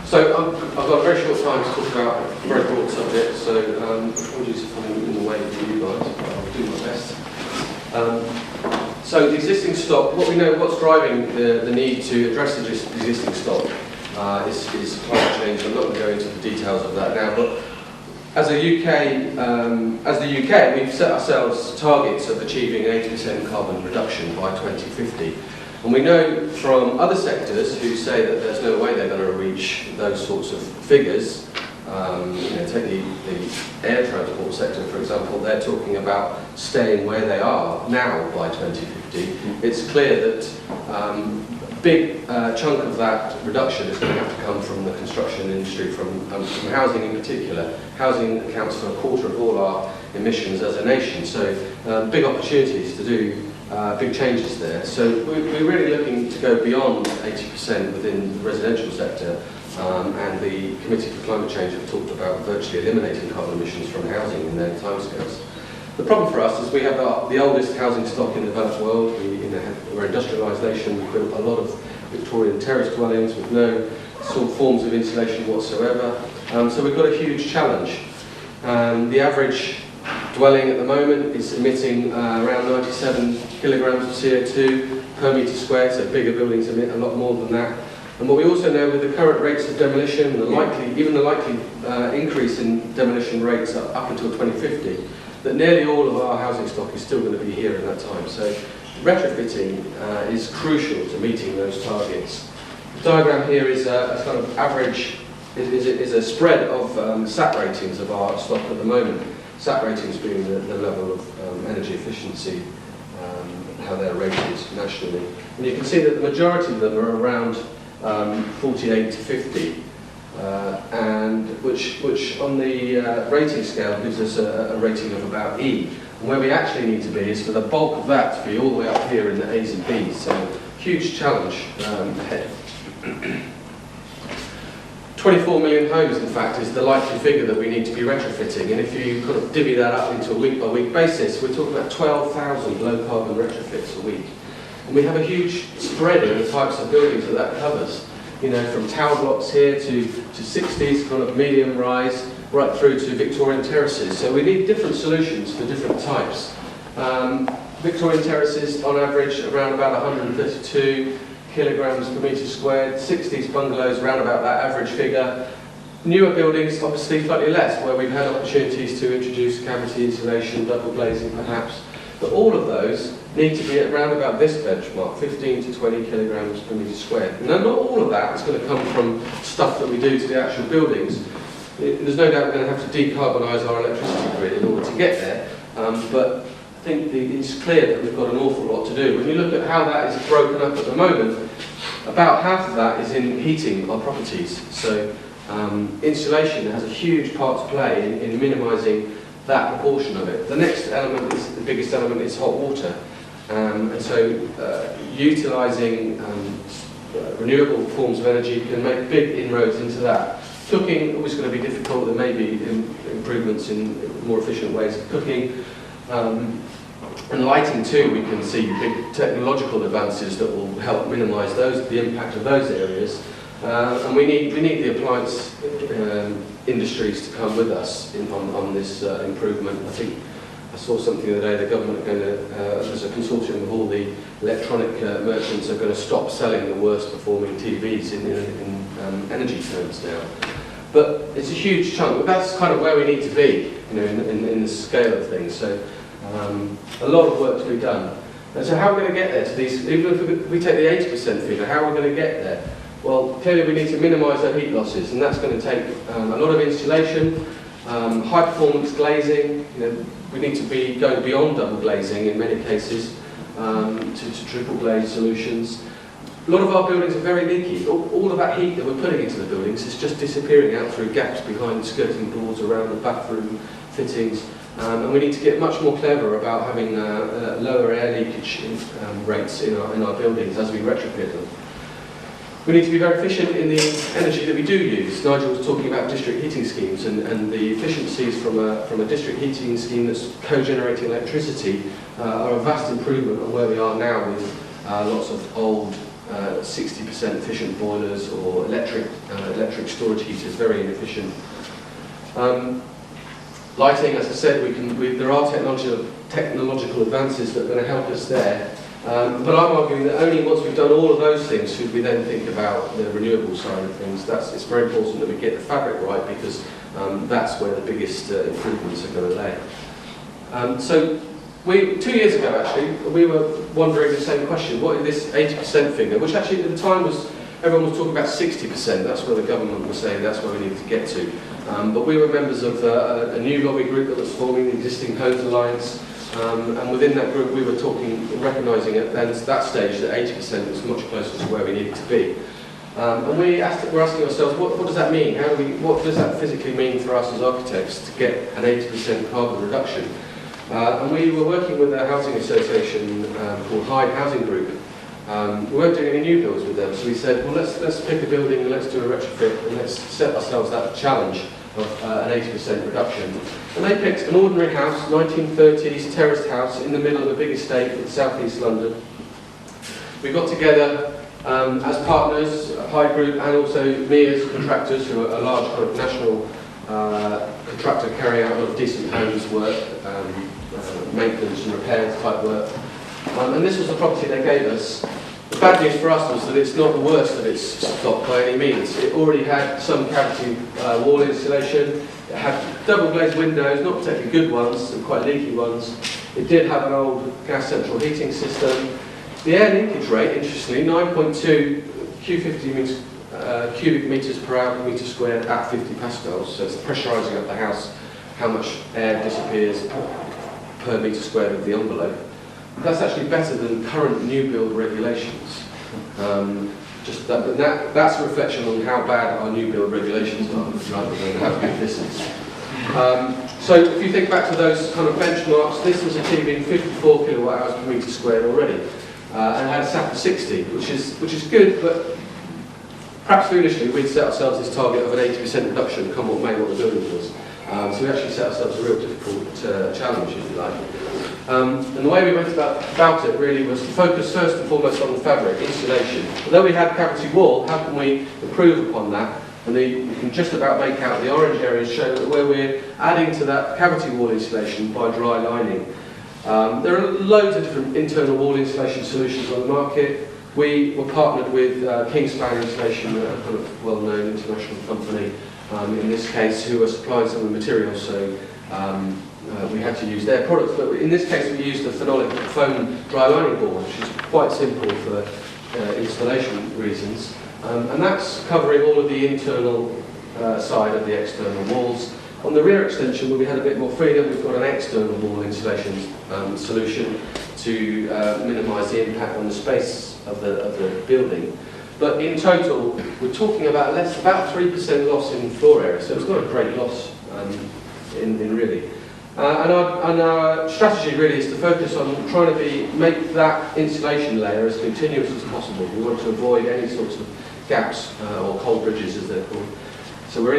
So I've got a very short time to talk about a very broad subject, so apologies if I'm in the way for you guys, but I'll do my best. So the existing stock, what we know, what's driving the need to address the existing stock is climate change. I'm not going to go into the details of that now, but as the UK, we've set ourselves targets of achieving 80% carbon reduction by 2050. And we know from other sectors who say that there's no way they're going to reach those sorts of figures. Take the air transport sector, for example, they're talking about staying where they are now by 2050. It's clear that a big chunk of that reduction is going to have to come from the construction industry, from housing in particular. Housing accounts for a quarter of all our emissions as a nation, so big opportunities to do big changes there. So we're really looking to go beyond 80% within the residential sector, and the Committee for Climate Change have talked about virtually eliminating carbon emissions from housing in their timescales. The problem for us is we have the oldest housing stock in the developed world. We're an industrialised nation. We've built a lot of Victorian terrace dwellings with no sort of forms of insulation whatsoever. So we've got a huge challenge. The average dwelling at the moment is emitting around 97 kilograms of CO2 per metre squared, so bigger buildings emit a lot more than that. And what we also know with the current rates of demolition, even the likely increase in demolition rates up until 2050, that nearly all of our housing stock is still going to be here in that time. So retrofitting is crucial to meeting those targets. The diagram here is a kind of average, is a spread of SAT ratings of our stock at the moment. SAT ratings being the level of energy efficiency, how they're rated nationally. And you can see that the majority of them are around 48 to 50, and which on the rating scale gives us a rating of about E. And where we actually need to be is for the bulk of that to be all the way up here in the A's and B's. So huge challenge ahead. 24 million homes, in fact, is the likely figure that we need to be retrofitting. And if you kind of divvy that up into a week-by-week basis, we're talking about 12,000 low-carbon retrofits a week. And we have a huge spread in the types of buildings that covers. From tower blocks here to 60s, kind of medium rise, right through to Victorian terraces. So we need different solutions for different types. Victorian terraces, on average, around about 132 kilograms per metre squared. 60s bungalows, around about that average figure. Newer buildings, obviously, slightly less, where we've had opportunities to introduce cavity insulation, double glazing perhaps. But all of those need to be at around about this benchmark, 15 to 20 kilograms per metre squared. And not all of that is going to come from stuff that we do to the actual buildings. There's no doubt we're going to have to decarbonise our electricity grid in order to get there, but I think it's clear that we've got an awful lot to do. When you look at how that is broken up at the moment, about half of that is in heating our properties. So insulation has a huge part to play in minimising that proportion of it. The next element, the biggest element, is hot water. And so utilising renewable forms of energy can make big inroads into that. Cooking, always going to be difficult. There may be improvements in more efficient ways of cooking. And lighting too, we can see big technological advances that will help minimise the impact of those areas. And we need the appliance industries to come with us on this improvement. I think I saw something the other day, the government are going to, there's a consortium of all the electronic merchants are going to stop selling the worst performing TVs in energy terms now. But it's a huge chunk, but that's kind of where we need to be, in the scale of things. So a lot of work to be done. And so how are we going to get there to these, even if we take the 80% figure, how are we going to get there? Well, clearly we need to minimise our heat losses, and that's going to take a lot of insulation, high performance glazing. We need to be going beyond double glazing in many cases to triple glaze solutions. A lot of our buildings are very leaky. All of that heat that we're putting into the buildings is just disappearing out through gaps behind skirting boards around the bathroom fittings. And we need to get much more clever about having lower air leakage rates in our buildings as we retrofit them. We need to be very efficient in the energy that we do use. Nigel was talking about district heating schemes, and the efficiencies from a district heating scheme that's co-generating electricity are a vast improvement on where we are now with lots of old 60% efficient boilers or electric storage heaters, very inefficient. Lighting, as I said, there are technological advances that are going to help us there. But I'm arguing that only once we've done all of those things should we then think about the renewable side of things. It's very important that we get the fabric right, because that's where the biggest improvements are going to lay. So 2 years ago, actually, we were wondering the same question. What is this 80% figure, which actually at the time everyone was talking about 60%. That's where the government was saying that's where we needed to get to. But we were members of a new lobby group that was forming, the Existing Homes Alliance. And within that group, we were recognising at that stage that 80% was much closer to where we needed to be. And we're asking ourselves, what does that mean? What does that physically mean for us as architects to get an 80% carbon reduction? And we were working with a housing association called Hyde Housing Group. We weren't doing any new builds with them, so we said, well, let's pick a building and let's do a retrofit and let's set ourselves that challenge of an 80% reduction. And they picked an ordinary house, 1930s terraced house in the middle of a big estate in South East London. We got together as partners, Hyde Group, and also me as contractors, who are a large kind of national contractor carrying out a lot of decent homes work, maintenance and repairs type work. And this was the property they gave us. The bad news for us was that it's not the worst of its stock by any means. It already had some cavity wall insulation. It had double glazed windows, not particularly good ones, some quite leaky ones. It did have an old gas central heating system. The air leakage rate, interestingly, 9.2 cubic metres per metre squared at 50 pascals. So it's pressurising up the house, how much air disappears per metre squared of the envelope. That's actually better than current new build regulations. That's a reflection on how bad our new build regulations are, rather than how good this is. So if you think back to those kind of benchmarks, this was achieving 54 kilowatt hours per metre squared already, and had a SAP of 60, which is good, but perhaps foolishly we'd set ourselves this target of an 80% reduction, come what may, what the building was. So we actually set ourselves a real difficult challenge, if you like. And the way we went about it really was to focus first and foremost on the fabric, insulation. Although we had cavity wall, how can we improve upon that? And you can just about make out the orange areas show that where we're adding to that cavity wall insulation by dry lining. There are loads of different internal wall insulation solutions on the market. We were partnered with Kingspan Insulation, a kind of well-known international company in this case, who are supplying some of the materials, so we had to use their products. But in this case, we used a phenolic foam dry lining board, which is quite simple for installation reasons. And that's covering all of the internal side of the external walls. On the rear extension, where we had a bit more freedom, we've got an external wall insulation solution to minimise the impact on the space of the building. But in total, we're talking about about 3% loss in floor area, so it's not a great loss in really. And our strategy really is to focus on trying to make that insulation layer as continuous as possible. We want to avoid any sorts of gaps or cold bridges, as they're called. So we're